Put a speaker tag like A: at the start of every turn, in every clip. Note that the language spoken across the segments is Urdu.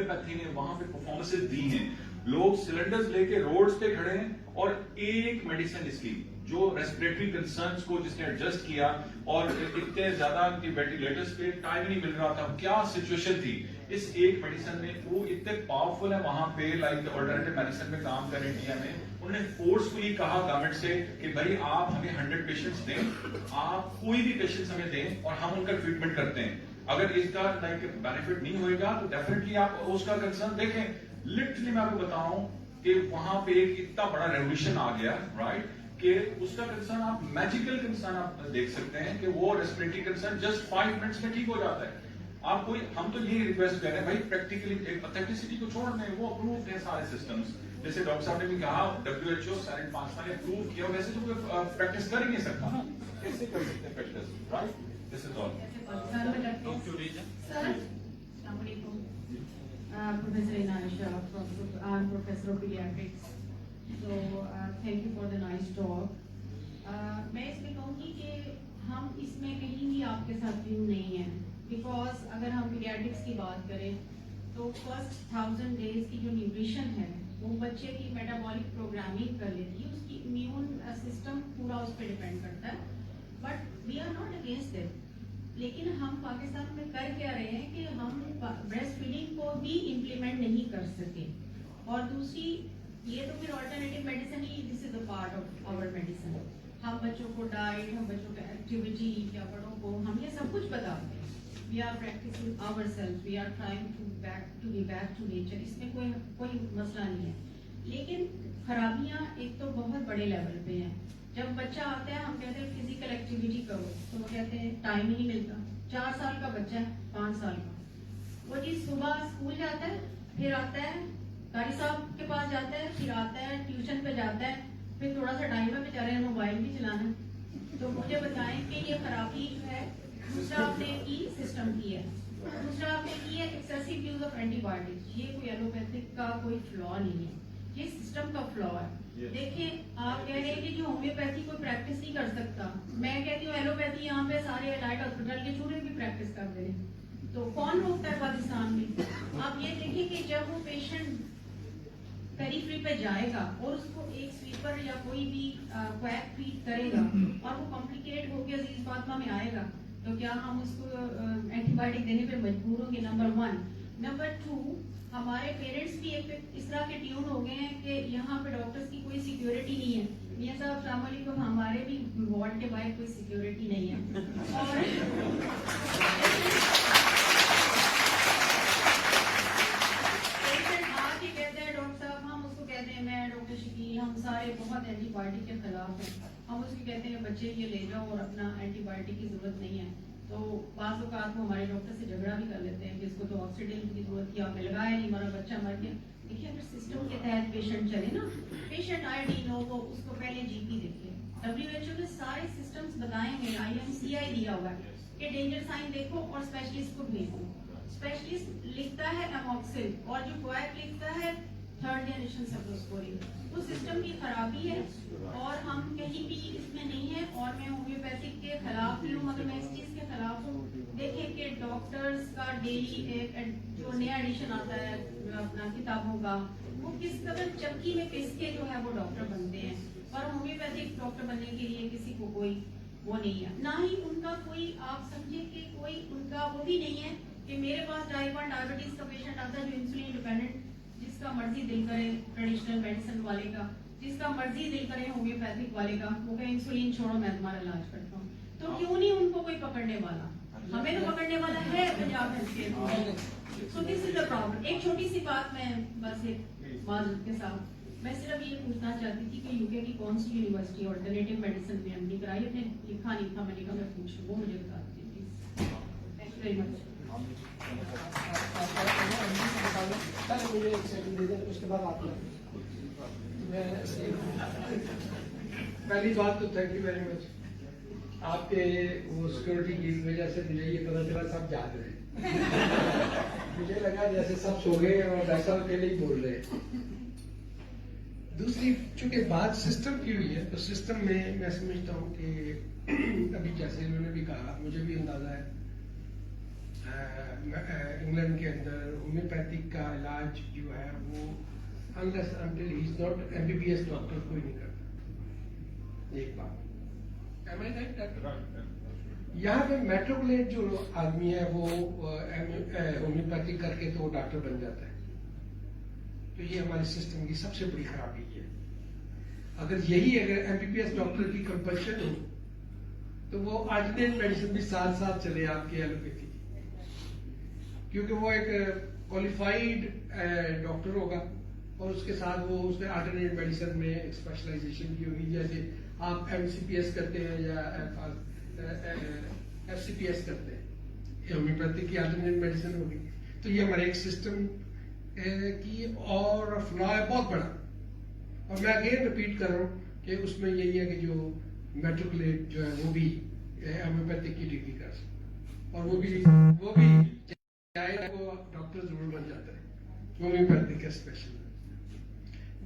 A: ہومیوپیتھی نے وہاں پہ پرفارمنسز دی ہیں. لوگ سلنڈرز لے کے روڈز پہ کھڑے ہیں اور ایک میڈیسن اس کی جو ریسپریٹری کنسرنس کو جس نے ایڈجسٹ کیا, اور اتنے زیادہ وینٹیلیٹرز پہ ٹائم نہیں مل رہا تھا, کیا سچویشن تھی, اس ایک میڈیسن میں وہ اتنے پاورفل ہے وہاں پہ, لائک آلٹرنیٹیو میڈیسن میں کام کریں انڈیا میں. انہوں نے فورسفلی کہا گورنمنٹ سے کہ بھائی آپ ہمیں 100 پیشنٹس دیں, آپ کوئی بھی پیشنٹس ہمیں دیں اور ہم ان کا ٹریٹمنٹ کرتے ہیں. اگر اس کا لائک بینیفٹ نہیں ہوئے گا تو ڈیفینیٹلی آپ اس کا کنسرن دیکھیں. لٹرلی میں آپ کو بتاؤں کہ وہاں پہ ایک اتنا بڑا ریولیوشن آ گیا, رائٹ, کہ اس کا کنسرن آپ میجیکل کنسرن آپ دیکھ سکتے ہیں کہ وہ ریسپریٹری کنسرن جسٹ 5 منٹس میں ٹھیک ہو جاتا ہے. آپ کوئی, ہم تو یہی ریکویسٹ کر رہے ہیں بھائی پریکٹیکلی اتھینٹسٹی کو چھوڑ دیں, وہ اپرووڈ ہیں سارے سسٹمز. جیسے ڈاکٹر صاحب نے بھی کہا WHO سائلنٹ پاکستان نے اپروو کیا, ویسے تو کوئی پریکٹس کر ہی نہیں سکتا نا, کیسے کر سکتے ہیں پریکٹس, رائٹ. دس از آل.
B: سر السلام علیکم. Professor Inayesha, I'm Professor of Pediatrics. So thank you for the nice talk. میں اس میں کہوں گی کہ ہم اس میں کہیں بھی آپ کے ساتھ کیوں نہیں ہیں, بیکاز اگر ہم پیڈیاٹرکس کی بات کریں تو فرسٹ 1000 days کی جو نیوٹریشن ہے وہ بچے کی میٹابولک پروگرامنگ کر لیتی ہے, اس کی امیون سسٹم پورا اس پہ ڈیپینڈ کرتا ہے. But we are not against it, لیکن ہم پاکستان میں کر کیا رہے ہیں کہ ہم بریسٹ فیڈنگ کو بھی امپلیمنٹ نہیں کر سکے. اور دوسری یہ تو پھر آلٹرنیٹیو میڈیسن ہی, this is a part of our medicine. ہم بچوں کو ڈائٹ, ہم بچوں کو ایکٹیویٹی یا بڑوں کو ہم یہ سب کچھ بتاتے ہیں. We are practising our self, we are trying to be back to nature. اس میں کوئی مسئلہ نہیں ہے, لیکن خرابیاں ایک تو بہت بڑے لیول پہ ہیں. جب بچہ آتا ہے ہم کہتے ہیں فزیکل ایکٹیویٹی کرو, تو وہ کہتے ہیں ٹائم ہی نہیں ملتا. 4 سال کا بچہ ہے, 5 سال کا, وہ جی صبح اسکول جاتا ہے, پھر آتا ہے قاری صاحب کے پاس جاتا ہے, پھر آتا ہے ٹیوشن پہ جاتا ہے, پھر تھوڑا سا ٹائم ہے بیچارے نے موبائل بھی چلانا. تو مجھے بتائیں کہ یہ خرابی جو ہے, دوسرا آپ نے کی سسٹم کی ہے, دوسرا آپ نے کی ہے ایکسیسو یوز آف اینٹی بایوٹکس. یہ کوئی ایلوپیتھک کا کوئی فلا نہیں ہے, یہ سسٹم کا فلا ہے. دیکھیں آپ کہہ رہے ہیں کہ جو ہومیوپیتھی کوئی پریکٹس نہیں کر سکتا, میں کہتی ہوں ایلوپیتھی یہاں پہ سارے الائٹ ہاسپٹل کے چوڑے بھی پریکٹس کر دے رہے ہیں, تو کون روکتا ہے پاکستان میں؟ آپ یہ دیکھیں کہ جب وہ پیشنٹ پیریفری پہ جائے گا اور اس کو ایک سویپر یا کوئی بھی کویک ٹریٹ کرے گا اور وہ کمپلیکیٹ ہو کے عزیز فاطمہ میں آئے گا, تو کیا ہم اس کو اینٹی بایوٹک دینے پہ مجبور ہوں گے؟ نمبر 1. نمبر 2, ہمارے پیرنٹس بھی ایک اس طرح کے ٹیون ہو گئے ہیں کہ یہاں پہ ڈاکٹرز کی کوئی سیکیورٹی نہیں ہے. میاں صاحب السلام علیکم, ہمارے بھی وارڈ کے باہر کوئی سیکیورٹی نہیں ہے. اور پیشنٹ آ کے کہتے ہیں ڈاکٹر صاحب, ہم اس کو کہتے ہیں, میں ڈاکٹر شکیل, ہم سارے بہت اینٹی بایوٹک کے خلاف ہیں. ہم اس کو کہتے ہیں بچے یہ لے جاؤ اور اپنا اینٹی بایوٹک کی ضرورت نہیں ہے. تو بعض اوقات وہ ہمارے ڈاکٹر سے جھگڑا بھی کر لیتے ہیں کہ اس کو تو آکسیڈین کی ضرورت تھی, آپ نے لگایا نہیں, ہمارا بچہ مر گیا. دیکھیے اگر سسٹم کے تحت پیشنٹ چلے نا, پیشنٹ آئی ڈی نو, وہ اس کو پہلے جی پی دیکھے. WHO نے سارے سسٹمز بتائے ہیں, IMCI دیا ہوا ہے کہ ڈینجر سائن دیکھو اور اسپیشلسٹ کو بھیجو. اسپیشلسٹ لکھتا ہے اموکسل اور جو کویک لکھتا ہے 3rd جنریشن سیفلوسپورین. وہ سسٹم کی خرابی ہے اور ہم کہیں بھی اس میں نہیں ہے. اور میں ہومیوپیتھک کے خلاف بھی ہوں, مگر میں اس چیز کے خلاف ہوں. دیکھیں کہ ڈاکٹرز کا ڈیلی ایک جو نیا ایڈیشن آتا ہے اپنا کتابوں کا, وہ کس قدر چکی میں پس کے جو ہے وہ ڈاکٹر بنتے ہیں. اور ہومیوپیتھک ڈاکٹر بننے کے لیے کسی کو کوئی وہ نہیں ہے, نہ ہی ان کا کوئی آپ سمجھے کہ کوئی ان کا وہ بھی نہیں ہے کہ میرے پاس ٹائپ 1 ڈائبٹیز کا پیشنٹ آتا ہے جو انسولین ڈیپینڈنٹ, جس کا مرضی دل کرے ٹریڈیشنل میڈیسن والے کا, جس کا مرضی دل کرے ہومیوپیتھک والے کا, وہ کہ انسولین چھوڑو میں تمہارا علاج کرتا ہوں. تو کیوں نہیں ان کو کوئی پکڑنے والا؟ ہمیں تو پکڑنے والا ہے Punjab health care. So this is the problem. ایک چھوٹی سی بات میں بس ایک معذرت کے ساتھ, میں صرف یہ پوچھنا چاہتی تھی کہ UK کی کون سی یونیورسٹی آلٹرنیٹیو میڈیسن میں MD کرائی؟ اپنے لکھا نہیں تھا, میں نے کہا میں پوچھوں, وہ مجھے بتا دیجیے please. Thank you very much.
C: مجھے ایک سیکنڈ دے دیں, اس کے بعد آپ پہلی بات تو تھینک یو ویری مچ. آپ کے وہ سیکورٹی کی وجہ سے مجھے یہ پتا چلا سب جاگ رہے ہیں. مجھے لگا جیسے سب سو گئے اور ڈاکٹر صاحب اکیلے ہی بول رہے ہیں. دوسری چونکہ بات سسٹم کی ہوئی ہے تو سسٹم میں سمجھتا ہوں کہ ابھی جیسے انہوں نے بھی کہا, مجھے بھی اندازہ ہے
D: انگلینڈ کے اندر ہومیوپیتھک کا علاج جو ہے وہ unless until he is not MBBS doctor کوئی نہیں کرتا. ایک بات Am I right, doctor? یہاں پہ میٹروکلیٹ جو آدمی ہے وہ ہومیوپیتھی کر کے تو وہ ڈاکٹر بن جاتا ہے. تو یہ ہمارے سسٹم کی سب سے بڑی خرابی ہے. اگر MBBS ڈاکٹر کی کمپلشن ہو تو وہ آلٹرنیٹ میڈیسن بھی ساتھ ساتھ چلے آپ کی ایلوپیتھی کی, کیونکہ وہ ایک کوالیفائڈ ڈاکٹر ہوگا اور اس کے ساتھ وہ اس نے آلٹرنیٹ میڈیسن میں ایک اسپیشلائزیشن کی ہوگی. جیسے آپ MCPS کرتے ہیں یا FCPS کرتے ہیں, ہومیوپیتھی کی آلٹرنیٹ میڈیسن ہوگی. تو یہ ہمارے ایک سسٹم کی اور فلا ہے بہت بڑا. اور میں اگین ریپیٹ کر رہا ہوں کہ اس میں یہی ہے کہ جو میٹروکلیٹ جو ہے وہ بھی ہومیوپیتھی کی ڈگری کر سکتا, اور وہ بھی وہ ڈاکٹر ضرور بن جاتا ہے ہومیوپیتھی کا اسپیشل.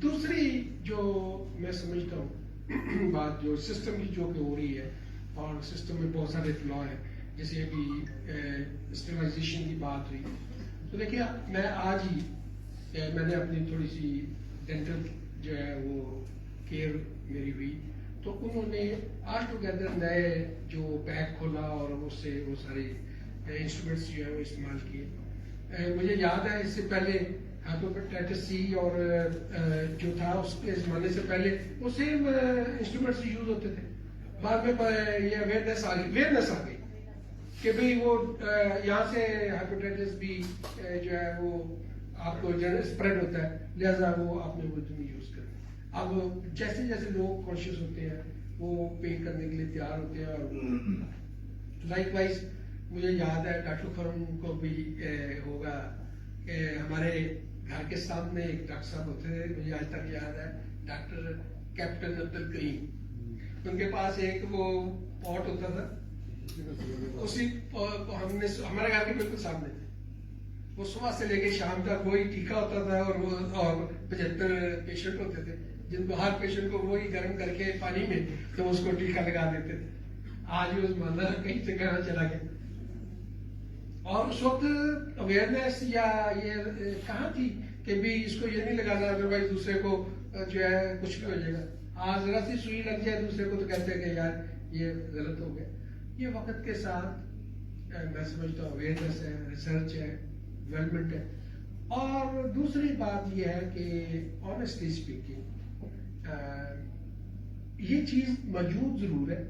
D: دوسری جو میں سمجھتا ہوں بات جو سسٹم کی جو کہ ہو رہی ہے, اور سسٹم میں بہت سارے فلا ہے, جیسے ابھی اسٹرلائزیشن کی بات ہوئی. تو دیکھیے میں آج ہی میں نے اپنی تھوڑی سی ڈینٹل جو ہے وہ کیئر میری ہوئی, تو انہوں نے آل ٹوگیدر نئے جو بیگ کھولا اور اس سے وہ سارے انسٹرومنٹس جو ہے وہ استعمال کیے. مجھے یاد ہے اس سے پہلے ہیپیٹائٹس سی اور جو تھا اس کے زمانے سے پہلے وہ سیم انسٹرومنٹس یوز ہوتے تھے. بعد میں یہ اویئرنیس آ گئی کہ بھئی وہ یہاں سے ہیپیٹائٹس بھی جو ہے وہ آپ کو اسپریڈ ہوتا ہے, لہذا وہ آپ نے وہ یوز کریں. اب جیسے جیسے لوگ کانشیس ہوتے ہیں وہ پے کرنے کے لیے تیار ہوتے ہیں. اور لائک وائز مجھے یاد ہے ڈاکٹر خرم کو بھی ہوگا کہ ہمارے گھر کے سامنے ایک ڈاکٹر صاحب ہوتے تھے, مجھے آج تک یاد ہے, ڈاکٹر کیپٹن عبد الکریم. ان کے پاس ایک وہ پاٹ ہوتا تھا, اسی ہم نے ہمارے گھر کے بالکل سامنے تھے. وہ صبح سے لے کے شام تک وہی ٹیکا ہوتا تھا, اور وہ 75 پیشنٹ ہوتے تھے جن کو ہر پیشنٹ کو وہی گرم کر کے پانی میں تو اس کو ٹیکا لگا دیتے تھے. آج وہ زمانہ کہیں سے کہاں چلا گیا. اور اس وقت اویئرنیس یا یہ کہاں تھی کہ بھی اس کو یہ نہیں لگانا ادروائز دوسرے کو جو ہے کچھ بھی ہو جائے گا. آج ذرا سی سوئی لگ جائے دوسرے کو تو کہتے ہیں کہ یار یہ غلط ہو گیا. یہ وقت کے ساتھ میں سمجھتا ہوں اویئرنیس ہے, ریسرچ ہے, ڈیولپمنٹ ہے. اور دوسری بات یہ ہے کہ آنیسٹلی اسپیکنگ یہ چیز موجود ضرور ہے,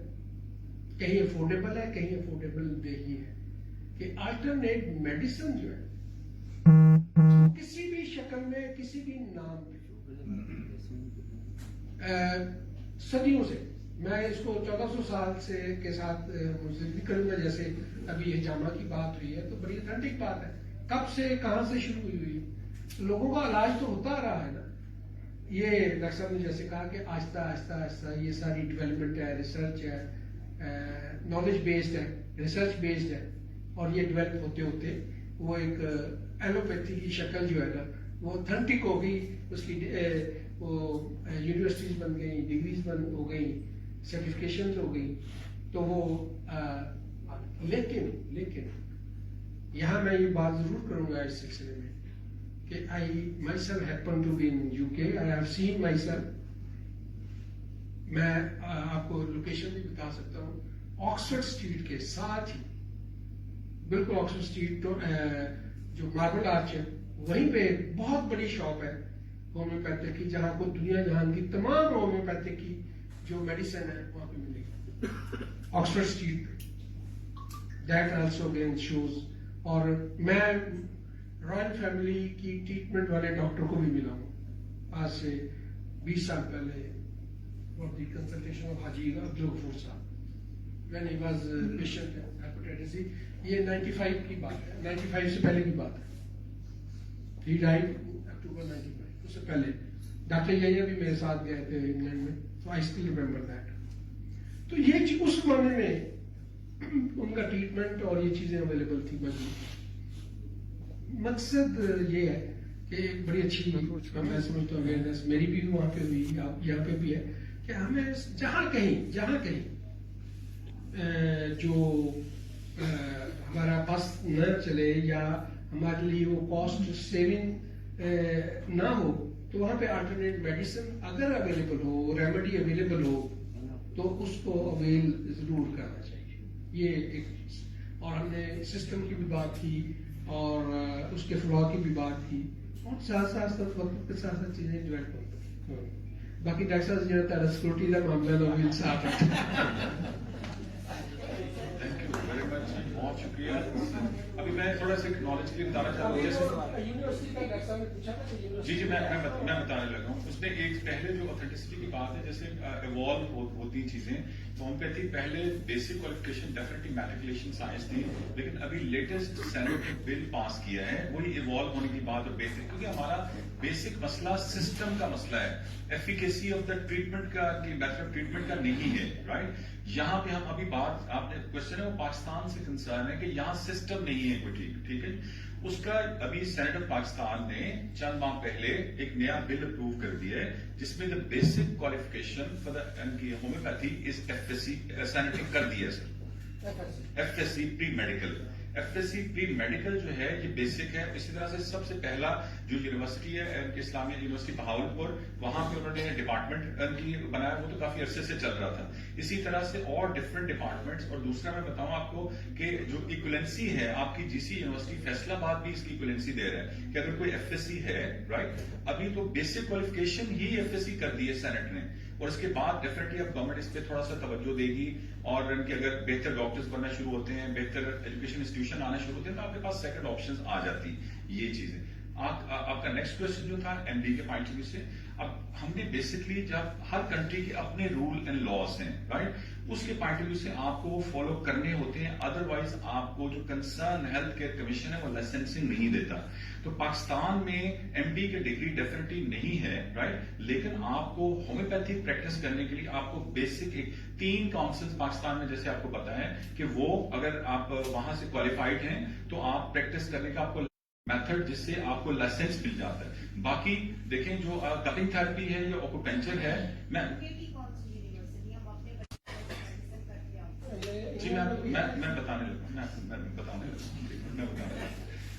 D: کہیں افورڈیبل ہے کہیں افورڈیبل نہیں ہے, کہ آلٹرنیٹ میڈیسن جو ہے کسی بھی شکل میں کسی بھی نام پہ صدیوں سے, میں اس کو 1400 سال سے کے ساتھ بھی کروں گا. جیسے ابھی یہ جامع کی بات ہوئی ہے تو بڑی اتھینٹک بات ہے, کب سے کہاں سے شروع ہوئی لوگوں کا علاج تو ہوتا رہا ہے نا. یہ ڈاکٹر صاحب نے جیسے کہا کہ آہستہ آہستہ آہستہ یہ ساری ڈیولپمنٹ ہے, ریسرچ ہے, نالج بیسڈ ہے, ریسرچ بیسڈ ہے, اور یہ ڈیولپ ہوتے ہوتے وہ ایک ایلوپیتھی کی شکل جو ہے نا وہ اتھینٹک ہو گئی. اس کی وہ یونیورسٹیز بن گئی, ڈگریز ہو گئی, سرٹیفکیشن ہو گئی. تو وہ لیکن یہاں میں یہ بات ضرور کروں گا اس سلسلے میں کہ I myself happen to be in UK. I have seen myself. میں آپ کو لوکیشن بھی بتا سکتا ہوں, آکسفورڈ اسٹریٹ کے ساتھ ہی بالکل آکسفورڈ اسٹریٹ جو ماربل آرچ ہے وہیں پہ بہت بڑی شاپ ہے ہومیوپیتھک کی, جہاں کو دنیا جہان کی تمام ہومیوپیتھک کی جو میڈیسن ہے وہاں پہ ملے گی آکسفورڈ اسٹریٹ پہ. That also again shows. اور میں رائل فیملی کی ٹریٹمنٹ والے ڈاکٹر کو بھی ملا ہوں آج سے 20 سال پہلے, اور دی کنسلٹیشن آف حاجی عبد الغفور صاحب when he was patient hepatitis C. یہ 95 کی بات ہے, 95 سے پہلے کی بات ہے. He died October 95. اس سے پہلے ڈاکٹر یحییٰ بھی میرے ساتھ گئے تھے انگلینڈ میں, so I still remember that. تو یہ چیز اس زمانے میں ان کا ٹریٹمنٹ اور یہ چیزیں اویلیبل تھی موجود. مقصد یہ ہے کہ ایک بڑی اچھی میں سمجھتا ہوں اویئرنیس میری بھی وہاں پہ ہوئی, یہاں پہ بھی ہے کہ ہمیں جہاں کہیں جو ہمارا بس نہ چلے یا ہمارے لیے وہ کاسٹ سیونگ نہ ہو تو وہاں پہ آلٹرنیٹ میڈیسن اگر اویلیبل ہو، ریمیڈی اویلیبل ہو تو اس کو اویل ضرور کرنا چاہیے. یہ ایک چیز. اور ہم نے سسٹم کی بھی بات کی اور اس کے فلاح کی بھی بات کی اور ساتھ ساتھ وقت کے ساتھ ساتھ چیزیں ڈیولپ ہوتی. باقی ڈاکٹر صاحب جو ہے سیکورٹی کا معاملہ لوگ انصاف ہے.
A: تھینک یو ویری مچ، بہت شکریہ. ابھی میں تھوڑا سا نالج کے لیے بتانا چاہتا ہوں. جیسے
D: یونیورسٹی کا ڈاکٹر صاحب نے پوچھا تھا کہ
A: جی جی میں بتانے لگا ہوں. اس میں ایک پہلے جو اوتھینٹسٹی کی بات ہے، جیسے ایوالو ہوتی چیزیں، تو ہومیوپیتھی پہلے basic qualification definitely matriculation science تھی، لیکن ابھی لیٹسٹ سینیٹ نے بل پاس کیا ہے وہی ایوالو ہونے کی بات. اور بیسک کیونکہ ہمارا بیسک مسئلہ سسٹم کا مسئلہ ہے، ایفیکیسی آف دا ٹریٹمنٹ کا، میتھڈ آف ٹریٹمنٹ کا نہیں ہے. رائٹ، یہاں پہ ہم ابھی بات آپ نے کوشچن ہے وہ پاکستان سے کنسرن ہے کہ یہاں سسٹم نہیں ہے کوئی. ٹھیک ہے، اس کا ابھی سینیٹ آف پاکستان نے چند ماہ پہلے ایک نیا بل اپروو کر دیا ہے جس میں the basic qualification for the homeopathy is F S C. Senate نے کر دیا sir F S C pre medical. F S C pre medical جو ہے یہ بیسک ہے. اسی طرح سے سب سے پہلا جو یونیورسٹی ہے اسلامیہ یونیورسٹی بہاولپور، وہاں پہ انہوں نے ڈپارٹمنٹ کی بنایا، وہ تو کافی عرصے سے چل رہا تھا. اسی طرح سے اور ڈفرنٹ ڈپارٹمنٹس. اور دوسرا میں بتاؤں آپ کو کہ جو ایکویلنسی ہے آپ کی جی سی یونیورسٹی فیصلہ آباد بھی اس کی ایکویلنسی دے رہا ہے کہ اگر کوئی ایف ایس سی ہے رائٹ ابھی تو بیسک کوالیفکیشن ہی ایف ایس سی کر دی ہے سینٹ نے. اور اس کے بعد ڈیفینیٹلی اب گورنمنٹ اس پہ تھوڑا سا توجہ دے گی اور ان کے اگر بہتر ڈاکٹرز بننا شروع ہوتے ہیں، بہتر ایجوکیشن انسٹیٹیوشن آنا شروع ہوتے ہیں تو آپ کے پاس سیکنڈ آپشنز آ جاتی یہ چیزیں. آپ کا نیکسٹ کوشچن جو تھا ایم ڈی کے پوائنٹ آف ویو سے، اب ہم نے بیسکلی جب ہر کنٹری کے اپنے رول اینڈ لاز ہیں رائٹ، اس کے پوائنٹ آف ویو سے آپ کو وہ فالو کرنے ہوتے ہیں. ادروائز آپ کو جو کنسرن ہیلتھ کیئر کمیشن ہے وہ لائسنسنگ نہیں دیتا. تو پاکستان میں ایم ڈی کی ڈگری ڈیفینیٹلی نہیں ہے رائٹ، لیکن آپ کو ہومیوپیتھی پریکٹس کرنے کے لیے آپ کو بیسک 3 کاؤنسلز پاکستان میں جیسے آپ کو پتا ہے کہ وہ اگر آپ وہاں سے کوالیفائڈ ہیں تو آپ پریکٹس کرنے کا آپ کو میتھڈ جس سے آپ کو لائسنس مل جاتا ہے. باقی دیکھیں جو کپنگ تھراپی ہے یا اوکوپنچر ہے، میں جی میں بتانے لگا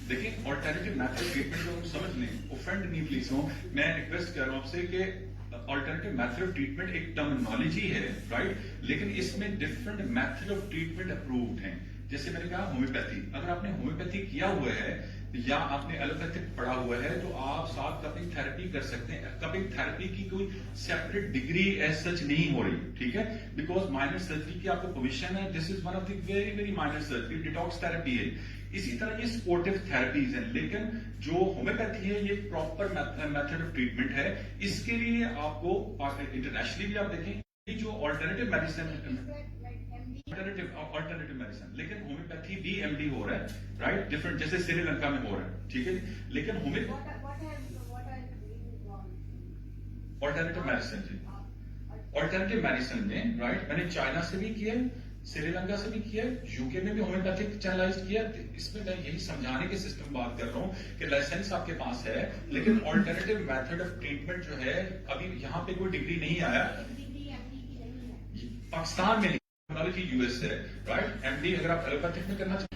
A: دیکھیں آلٹرنیٹیو میتھڈ ٹریٹمنٹ جو ہم سمجھ لیں، اوفینڈ نہیں پلیز ہوں. میں ریکویسٹ کر رہا ہوں آپ سے کہ آلٹرنیٹیو میتھڈ آف ٹریٹمنٹ ایک ٹرمینالوجی ہے رائٹ، لیکن اس میں different method of treatment approved ہیں. جیسے میں نے کہا ہومیوپیتھی، اگر آپ نے ہومیوپیتھی کیا ہوا ہے یا آپ نے ایلوپیتھک پڑھا ہوا ہے تو آپ ساتھ کپنگ تھراپی کر سکتے ہیں. کپنگ تھراپی کی کوئی سیپریٹ ڈگری ایز سچ نہیں ہو رہی، ٹھیک ہے، بیکاز مائنر سرجری کی آپ کو پوزیشن ہے. This is one of the very very minor surgery. Detox therapy ہے. اسی طرح یہ سپورٹو تھراپیز ہیں، لیکن جو ہومیوپیتھی ہے یہ پراپر میتھڈ آف ٹریٹمنٹ ہے. اس کے لیے آپ کو انٹرنیشنلی بھی آپ دیکھیں جو آلٹرنیٹیو میڈیسن آلٹرنیٹیو میڈیسن، لیکن ہومیوپیتھی بھی ایم ڈی ہو رہا ہے رائٹ، ڈفرنٹ جیسے سری لنکا میں ہو رہا ہے، ٹھیک ہے. لیکن آلٹرنیٹیو میڈیسن جی آلٹرنیٹیو میڈیسن میں رائٹ میں نے چائنا سے بھی کیا، سری لنکا سے بھی کیا، یو کے میں بھی ہومیوپیتھک چینلائز کیا. اس میں میں یہی سمجھانے کے سسٹم بات کر رہا ہوں کہ لائسنس آپ کے پاس ہے لیکن آلٹرنیٹیو میتھڈ آف ٹریٹمنٹ جو ہے ابھی یہاں پہ کوئی ڈگری نہیں آیا پاکستان میں. ٹیکنالوجی یو ایس ہے رائٹ. ایم ڈی اگر آپ ایلوپیتھک میں کرنا چاہتے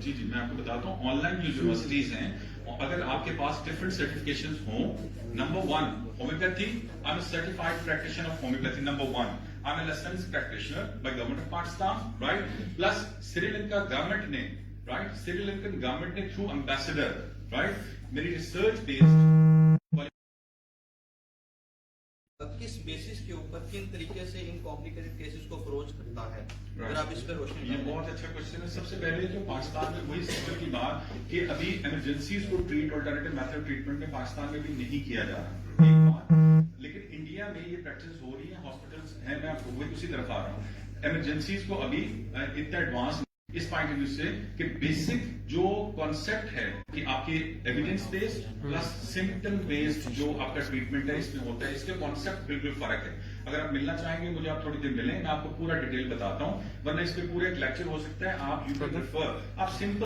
A: جی میں آپ کو بتاتا ہوں آن لائن یونیورسٹیز ہیں. اگر آپ کے پاس ڈفرنٹ سرٹیفکیشن ہوں، number 1 homeopathy, I am a certified practitioner of homeopathy. Number 1 I am a licence practitioner by government of Pakistan right. Plus Sri Lanka government نے رائٹ، سری لنکن گورنمنٹ نے تھرو امبیسڈر رائٹ میری ریسرچ بیسڈ
E: کس بیسس کے اوپر کن طریقے سے ان کمپلیکیٹڈ کیسز کو اپروچ کرتا ہے، اگر آپ اس پہ روشنی
A: یہ بہت اچھا کوشچن ہے. سب سے پہلے تو پاکستان میں وہی سسٹم کی بات کہ ابھی ایمرجنسیز کو ٹریٹ آلٹرنیٹیو میتھڈ ٹریٹمنٹ میں پاکستان میں بھی نہیں کیا جا رہا ایک بات، لیکن انڈیا میں یہ پریکٹس ہو رہی ہے، ہاسپٹلس ہیں. میں آپ کو وہی اسی طرف آ رہا ہوں. ایمرجنسیز کو ابھی اتنا ایڈوانس اس پوائنٹ آف ویو سے کہ بیسک جو کانسیپٹ ہے کہ آپ کے evidence based plus symptom based جو آپ کا ٹریٹمنٹ ہے اس میں ہوتا ہے، اس کے کانسیپٹ بالکل فرق ہے. اگر آپ ملنا چاہیں گے مجھے آپ تھوڑی دیر ملیں، میں آپ کو پورا ڈیٹیل بتاتا ہوں، ورنہ اس پہ پورا ایک لیکچر ہو سکتا ہے. آپ یو کین ریفر، آپ سمپل